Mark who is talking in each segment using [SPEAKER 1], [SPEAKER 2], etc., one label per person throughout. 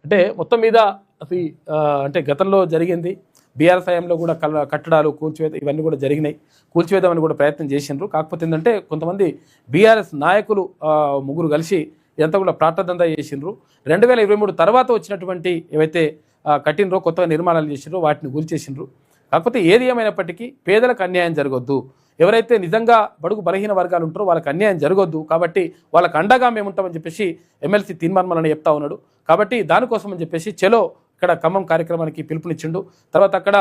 [SPEAKER 1] అంటే మొత్తం మీద అది అంటే గతంలో జరిగింది బీఆర్ఎస్ హయాంలో కూడా కట్టడాలు కూల్చివేత ఇవన్నీ కూడా జరిగినాయి. కూల్చివేద్దామని కూడా ప్రయత్నం చేసిండ్రు. కాకపోతే ఏంటంటే కొంతమంది బీఆర్ఎస్ నాయకులు ముగ్గురు కలిసి ఇదంతా కూడా ప్రాటదందా చేసిండ్రు. 2023 తర్వాత వచ్చినటువంటి ఏవైతే కట్టినరో కొత్తగా నిర్మాణాలు చేసిండ్రో వాటిని కూల్చేసిండ్రు. కాకపోతే ఏది ఏమైనప్పటికీ పేదలకు అన్యాయం జరగొద్దు, ఎవరైతే నిజంగా బడుగు బలహీన వర్గాలు ఉంటారో వాళ్ళకి అన్యాయం జరగొద్దు, కాబట్టి వాళ్ళకి అండగా మేము ఉంటామని చెప్పేసి ఎమ్మెల్సీ తీర్మానం చెప్తా ఉన్నాడు. కాబట్టి దానికోసం అని చెప్పేసి చలో ఇక్కడ ఖమ్మం కార్యక్రమానికి పిలుపునిచ్చిండు. తర్వాత అక్కడ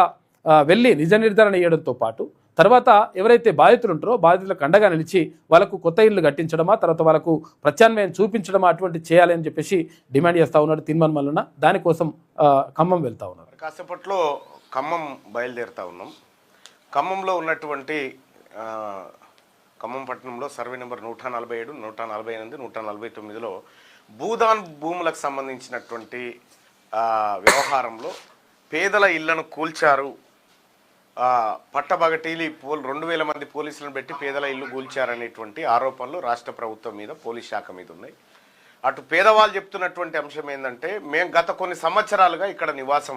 [SPEAKER 1] వెళ్ళి నిజ నిర్ధారణ చేయడంతో పాటు తర్వాత ఎవరైతే బాధితులు ఉంటారో బాధితులకు అండగా నిలిచి వాళ్ళకు కొత్త ఇళ్ళు కట్టించడమా, తర్వాత వాళ్ళకు ప్రత్యామ్నాయం చూపించడమా అటువంటి చేయాలని చెప్పేసి డిమాండ్ చేస్తూ ఉన్నాడు తీర్మానం. దానికోసం ఖమ్మం వెళ్తా ఉన్నారు.
[SPEAKER 2] కాసేపట్లో ఖమ్మం బయలుదేరుతా ఉన్నాం. ఖమ్మంలో ఉన్నటువంటి ఖమ్మం పట్టణంలో సర్వే నెంబర్ 147, 148, 149లో భూదాన్ భూములకు సంబంధించినటువంటి వ్యవహారంలో పేదల ఇళ్లను కూల్చారు, పట్టబగటీలి 2000 మంది పోలీసులను పెట్టి పేదల ఇల్లు కూల్చారనేటువంటి ఆరోపణలు రాష్ట్ర ప్రభుత్వం మీద, పోలీస్ శాఖ మీద ఉన్నాయి. అటు పేదవాళ్ళు చెప్తున్నటువంటి అంశం ఏంటంటే, మేము గత కొన్ని సంవత్సరాలుగా ఇక్కడ నివాసం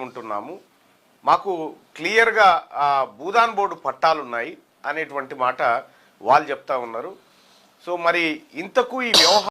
[SPEAKER 2] ఉంటున్నాము, మాకు క్లియర్గా భూదాన్ బోర్డు పట్టాలున్నాయి అనేటువంటి మాట వాళ్ళు చెప్తా ఉన్నారు. సో మరి ఇంతకు ఈ వ్యవహారం